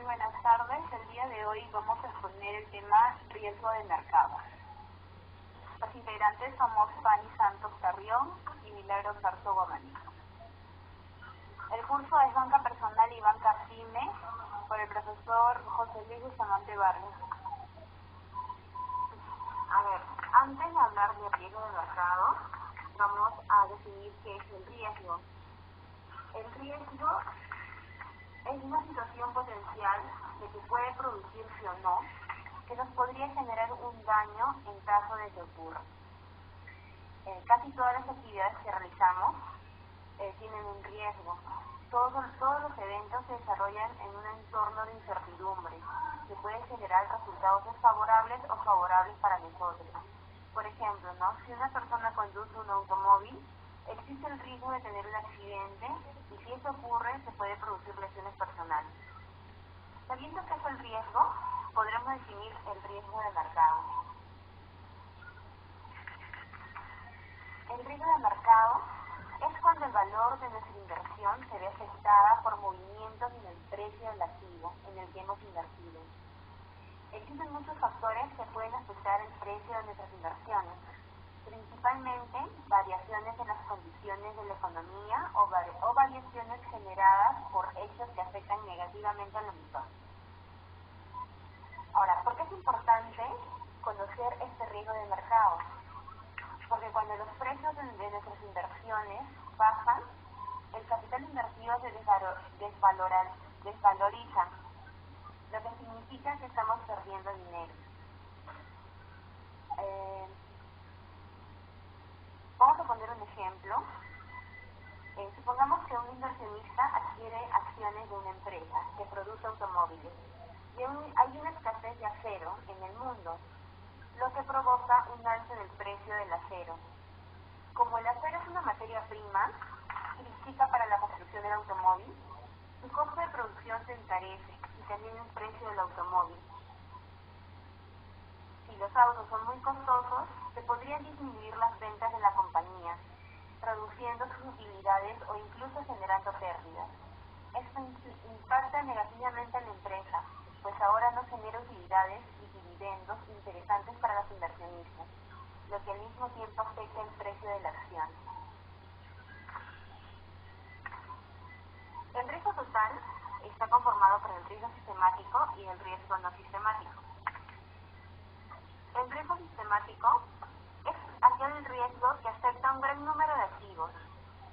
Muy buenas tardes. El día de hoy vamos a exponer el tema riesgo de mercado. Los integrantes somos Fanny Santos Carrión y Milagros Sarto Guamaní. El curso es Banca Personal y Banca PYME por el profesor José Luis Bustamante Vargas. Antes de hablar de riesgo de mercado, vamos a definir qué es el riesgo. El riesgo es una situación potencial de que puede producirse o no, que nos podría generar un daño en caso de que ocurra. Casi todas las actividades que realizamos tienen un riesgo. Todos los eventos se desarrollan en un entorno de incertidumbre que puede generar resultados desfavorables o favorables para nosotros. Por ejemplo, si una persona conduce un automóvil, existe el riesgo de tener un accidente y si eso ocurre se puede producir lesiones personales. Sabiendo qué es el riesgo, podremos definir el riesgo de mercado. El riesgo de mercado es cuando el valor de nuestra inversión se ve afectada por movimientos en el precio del activo en el que hemos invertido. Existen muchos factores que pueden afectar el precio de nuestras inversiones, principalmente variaciones en las condiciones de la economía o variaciones generadas por hechos que afectan negativamente al emisor. Ahora, ¿por qué es importante conocer este riesgo de mercado? Porque cuando los precios de nuestras inversiones bajan, el capital invertido se desvaloriza, lo que significa que estamos perdiendo dinero. Vamos a poner un ejemplo. Supongamos que un inversionista adquiere acciones de una empresa que produce automóviles y hay una escasez de acero en el mundo, lo que provoca un alza en el precio del acero. Como el acero es una materia prima crítica para la construcción del automóvil, su costo de producción se encarece y también el precio del automóvil. Si los autos son muy costosos, se podrían disminuir las ventas de la compañía, reduciendo sus utilidades o incluso generando pérdidas. Esto impacta negativamente a la empresa, pues ahora no genera utilidades y dividendos interesantes para los inversionistas, lo que al mismo tiempo afecta el precio de la acción. El riesgo total está conformado por el riesgo sistemático y el riesgo no sistemático. El riesgo sistemático es aquel riesgo que afecta a un gran número de activos,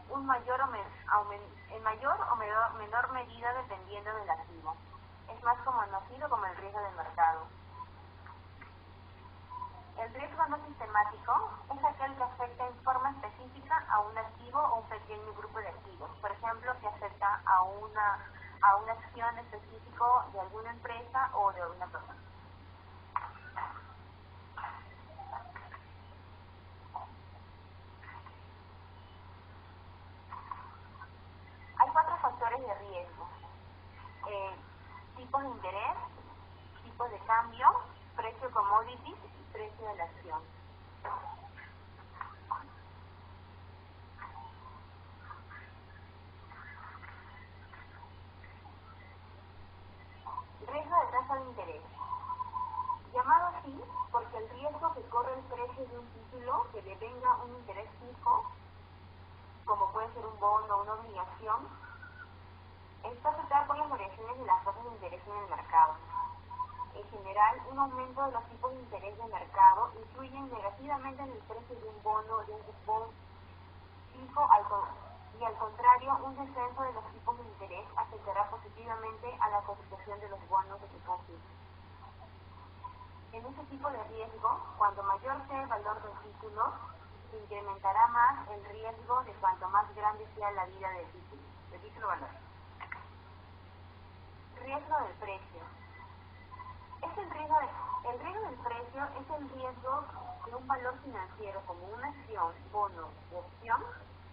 en mayor o menor medida dependiendo del activo. Es más conocido como el riesgo del mercado. El riesgo no sistemático es aquel que afecta en forma específica a un activo o un pequeño grupo de activos. Por ejemplo, que afecta a una acción específica de alguna empresa o de alguna persona. Hay 4 factores de riesgo: tipos de interés, tipos de cambio, precio commodities y precio de la acción. Riesgo de tasa de interés. Llamado así porque el riesgo que corre el precio de un título que devenga un interés fijo, como puede ser un bono o una obligación, está afectada por las variaciones de las tasas de interés en el mercado. En general, un aumento de los tipos de interés de mercado influyen negativamente en el precio de un bono o de un cupón fijo y al contrario, un descenso de los tipos de interés afectará positivamente a la cotización de los bonos de cupón fijo. En este tipo de riesgo, cuanto mayor sea el valor del título, se incrementará más el riesgo de cuanto más grande sea la vida del título valor. Riesgo del precio. El riesgo del precio es el riesgo de un valor financiero como una acción, bono u opción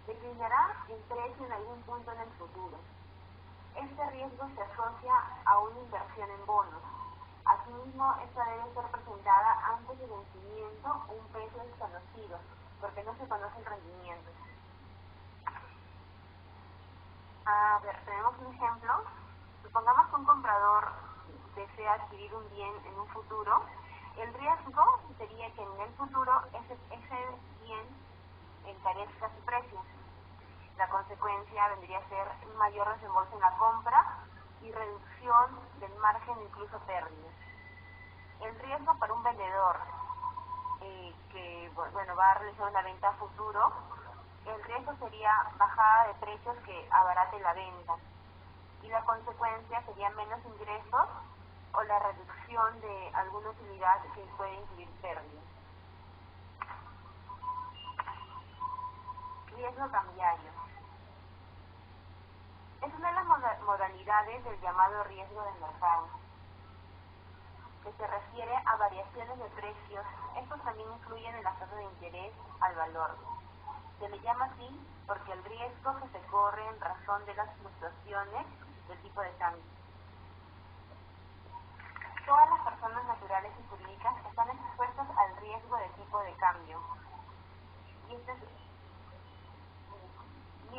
declinará en precio en algún punto en el futuro. Este riesgo se asocia a una inversión en bonos. Asimismo, esta debe ser presentada antes del vencimiento a un precio desconocido, porque no se conoce el rendimiento. Tenemos un ejemplo. Supongamos que un comprador adquirir un bien en un futuro, el riesgo sería que en el futuro ese bien encarezca su precio. La consecuencia vendría a ser un mayor desembolso en la compra y reducción del margen, incluso pérdidas. El riesgo para un vendedor que va a realizar una venta a futuro, el riesgo sería bajada de precios que abarate la venta, y la consecuencia sería menos ingresos o la reducción de alguna utilidad que puede incluir pérdidas. Riesgo cambiario. Es una de las modalidades del llamado riesgo del mercado, que se refiere a variaciones de precios. Estos también incluyen en la tasa de interés al valor. Se le llama así porque el riesgo que se corre en razón de las fluctuaciones del tipo de cambio. Todas las personas naturales y jurídicas están expuestas al riesgo de tipo de cambio, y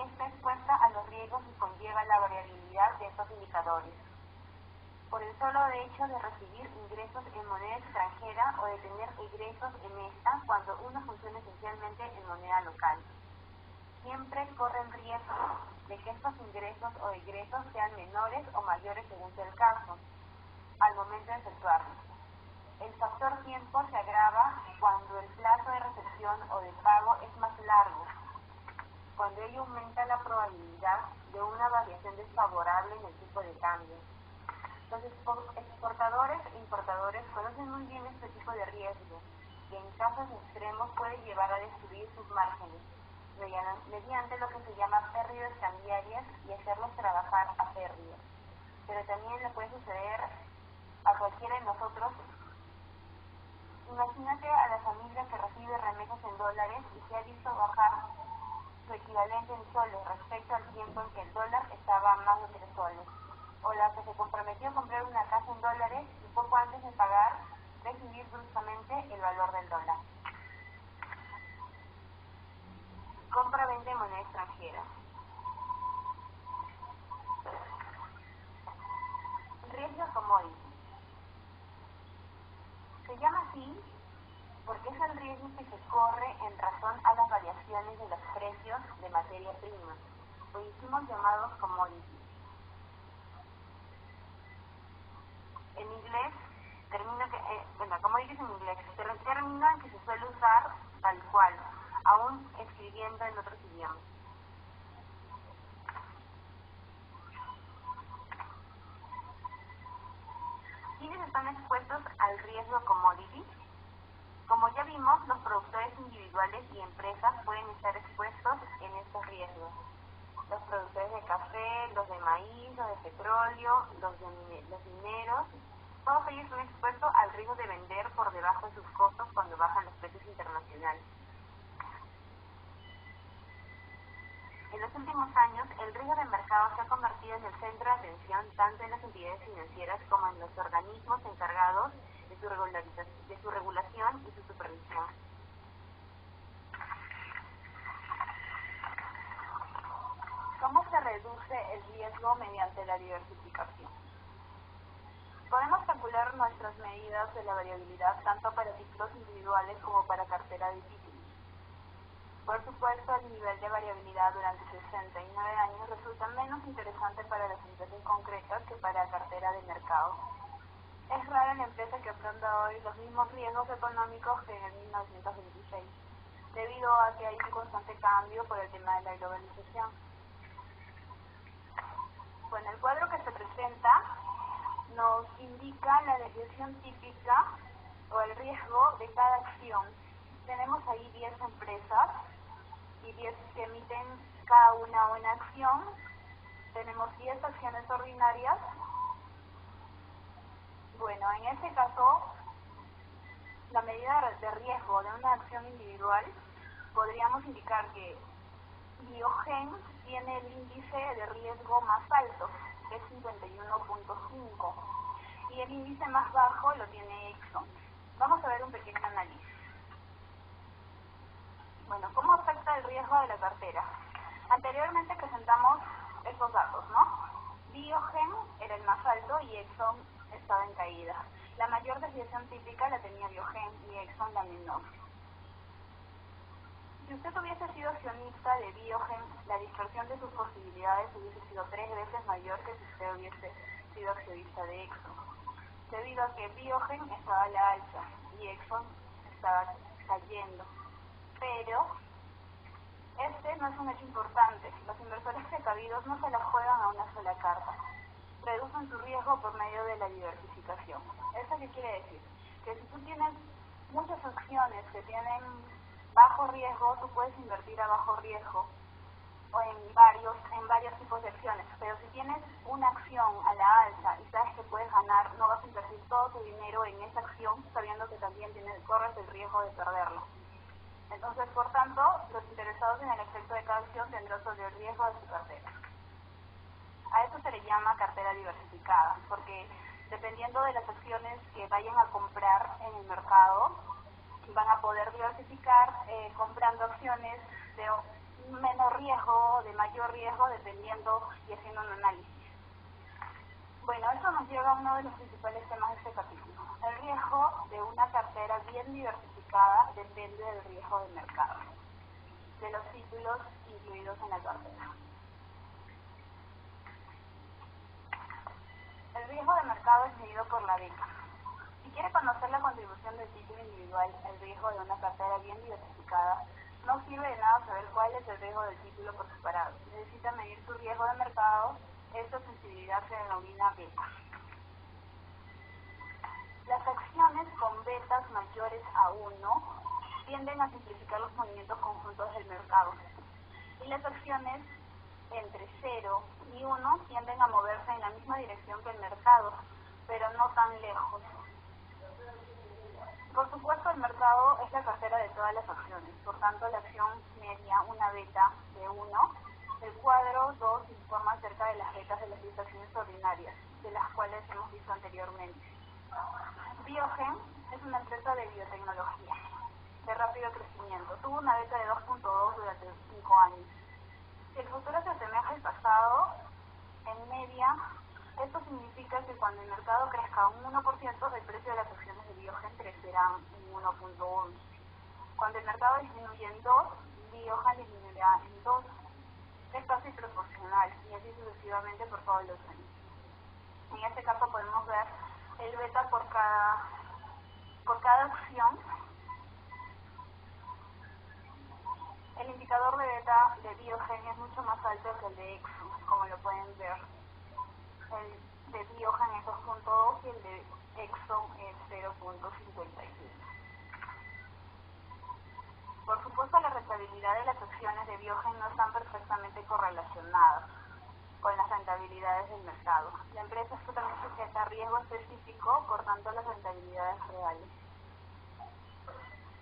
está expuesta a los riesgos que conlleva la variabilidad de estos indicadores, por el solo hecho de recibir ingresos en moneda extranjera o de tener egresos en esta cuando uno funciona esencialmente en moneda local. Siempre corren riesgo de que estos ingresos o egresos sean menores o mayores según sea el caso, al momento de efectuarlos. El factor tiempo se agrava cuando el plazo de recepción o de pago es más largo, cuando ello aumenta la probabilidad de una variación desfavorable en el tipo de cambio. Los exportadores e importadores conocen muy bien este tipo de riesgo, que en casos extremos puede llevar a destruir sus márgenes, mediante lo que se llama pérdidas cambiarias y hacerlos trabajar a pérdidas. Pero también le puede suceder a cualquiera de nosotros. Imagínate a la familia que recibe remesas en dólares y se ha visto bajar su equivalente en soles respecto al tiempo en que el dólar estaba a más de 3 soles. O la que se comprometió a comprar una casa en dólares y poco antes de pagar recibir bruscamente el valor del dólar. Compra-venta de moneda extranjera. Riesgo commodity. Se llama así porque es el riesgo que se corre en razón a las variaciones de los precios de materia prima, o hicimos llamados commodities. En inglés, commodities en inglés, término que se suele usar tal cual, aún escribiendo en otros idiomas. ¿Quiénes están expuestos al riesgo commodity? Como ya vimos, los productores individuales y empresas pueden estar expuestos en estos riesgos. Los productores de café, los de maíz, los de petróleo, los mineros, todos ellos están expuestos al riesgo de vender por debajo de sus costos cuando bajan los precios internacionales. En los últimos años, el riesgo de mercado se ha convertido en el centro de atención tanto en las entidades financieras como en los organismos encargados de su regulación y su supervisión. ¿Cómo se reduce el riesgo mediante la diversificación? Podemos calcular nuestras medidas de la variabilidad tanto para títulos individuales como para cartera de títulos. Por supuesto, el nivel de variabilidad durante 69 años resulta menos interesante para las empresas concretas que para la cartera de mercado. Es rara la empresa que afronta hoy los mismos riesgos económicos que en el 1926, debido a que hay un constante cambio por el tema de la globalización. Bueno, el cuadro que se presenta nos indica la desviación típica o el riesgo de cada acción. Tenemos ahí 10 empresas y 10 que emiten cada una acción. Tenemos 10 acciones ordinarias. Bueno, en este caso, la medida de riesgo de una acción individual, podríamos indicar que Biogen tiene el índice de riesgo más alto, que es 51.5, y el índice más bajo lo tiene Exxon. Vamos a ver un pequeño análisis. Bueno, ¿cómo afecta el riesgo de la cartera? Anteriormente presentamos estos datos, ¿no? Biogen era el más alto y Exxon estaba en caída. La mayor desviación típica la tenía Biogen y Exxon la menor. Si usted hubiese sido accionista de Biogen, la distorsión de sus posibilidades hubiese sido 3 veces mayor que si usted hubiese sido accionista de Exxon, debido a que Biogen estaba a la alza y Exxon estaba cayendo. Pero este no es un hecho importante. Los inversores precavidos no se la juegan a una sola carta. Reducen su riesgo por medio de la diversificación. ¿Eso qué quiere decir? Que si tú tienes muchas acciones que tienen bajo riesgo, tú puedes invertir a bajo riesgo o en varios tipos de acciones. Pero si tienes una acción a la alza y sabes que puedes ganar, no vas a invertir todo tu dinero en esa acción sabiendo que también corres el riesgo de perderlo. Entonces, por tanto, los interesados en el efecto de cada acción tendrán sobre el riesgo de su cartera. A eso se le llama cartera diversificada, porque dependiendo de las acciones que vayan a comprar en el mercado, van a poder diversificar comprando acciones de menor riesgo, de mayor riesgo, dependiendo y haciendo un análisis. Bueno, eso nos lleva a uno de los principales temas de este capítulo. El riesgo de una cartera bien diversificada depende del riesgo del mercado, de los títulos incluidos en la cartera. El riesgo de mercado es medido por la beta. Si quiere conocer la contribución del título individual al riesgo de una cartera bien diversificada, no sirve de nada saber cuál es el riesgo del título por separado. Necesita medir su riesgo de mercado. Esta sensibilidad se denomina beta. Las acciones con betas mayores a 1 tienden a simplificar los movimientos conjuntos del mercado. Y las acciones entre 0 y 1 tienden a moverse en la misma dirección que el mercado, pero no tan lejos. Por supuesto, el mercado es la cartera de todas las acciones, por tanto la acción media una beta de 1, el cuadro 2 informa acerca de las betas de las 10 acciones ordinarias, de las cuales hemos visto anteriormente. Biogen es una empresa de biotecnología, de rápido crecimiento, tuvo una beta de 2.2 durante 5 años. Si el futuro se asemeja al pasado, en media, esto significa que cuando el mercado crezca un 1%, el precio de las acciones de Biogen crecerá en 1.11. Cuando el mercado disminuye en 2, Biogen disminuirá en 2. Es casi proporcional y así sucesivamente por todos los años. En este caso podemos ver el beta por cada acción. El indicador de beta de Biogen es mucho más alto que el de Exxon, como lo pueden ver. El de Biogen es 2.2 y el de Exxon es 0.57. Por supuesto, la rentabilidad de las acciones de Biogen no están perfectamente correlacionadas con las rentabilidades del mercado. La empresa es totalmente sujeta a riesgo específico, cortando las rentabilidades reales.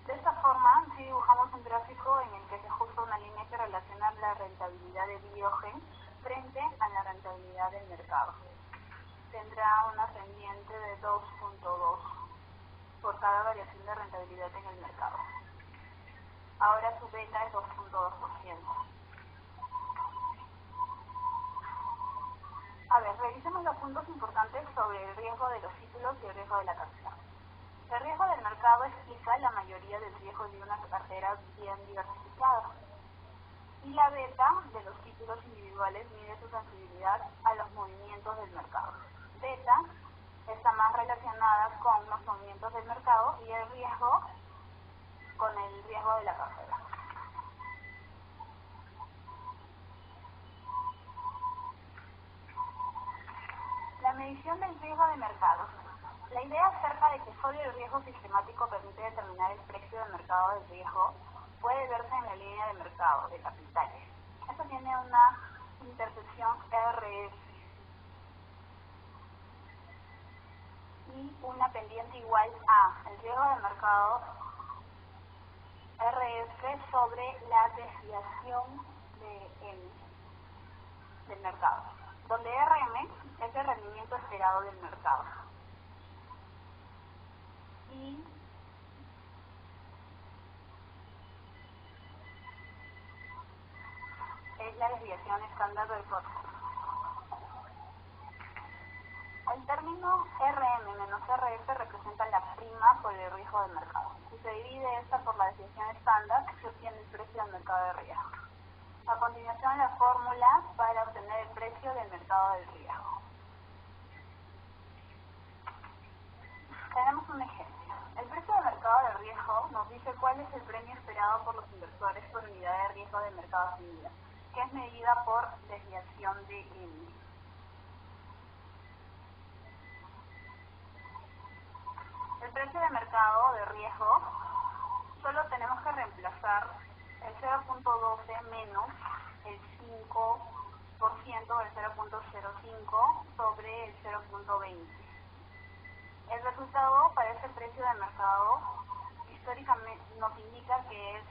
De esta forma, si dibujamos un gráfico en el que se ajusta una línea que relaciona la rentabilidad de Biogen frente a la rentabilidad del mercado. Tendrá una pendiente de 2.2 por cada variación de rentabilidad en el mercado. Ahora su beta es 2.2%. A ver, revisemos los puntos importantes sobre el riesgo de los títulos y el riesgo de la cartera. El riesgo del mercado explica la mayoría del riesgo de una cartera bien diversificada. Y la beta de los títulos individuales mide su sensibilidad a los movimientos del mercado. Beta está más relacionada con los movimientos del mercado y el riesgo con el riesgo de la cartera. La medición del riesgo de mercado. La idea acerca de que solo el riesgo sistemático permite determinar el precio de mercado del riesgo puede verse en la línea de mercado de capitales. Esto tiene una intersección RS y una pendiente igual a el riesgo de mercado RF sobre la desviación de M del mercado, donde RM es el rendimiento esperado del mercado. Y es la desviación estándar del porcentaje. El término RM menos RF representa la prima por el riesgo de mercado. Si se divide esta por la desviación estándar, se obtiene el precio del mercado de riesgo. A continuación, la fórmula para obtener el precio del mercado del riesgo. Tenemos un ejemplo. El precio del mercado de riesgo nos dice cuál es el premio esperado por los inversores por unidad de riesgo de mercado asumida, que es medida por desviación de M. El precio de mercado de riesgo solo tenemos que reemplazar el 0.12 menos el 5% del 0.05 sobre el 0.20. El resultado para ese precio de mercado históricamente nos indica que es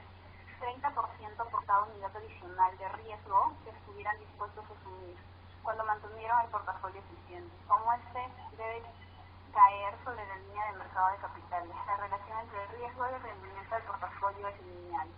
30% por cada unidad adicional de riesgo que estuvieran dispuestos a asumir cuando mantuvieron el portafolio eficiente. Como este debe caer sobre la línea de mercado de capitales. La relación entre el riesgo y el rendimiento del portafolio es lineal.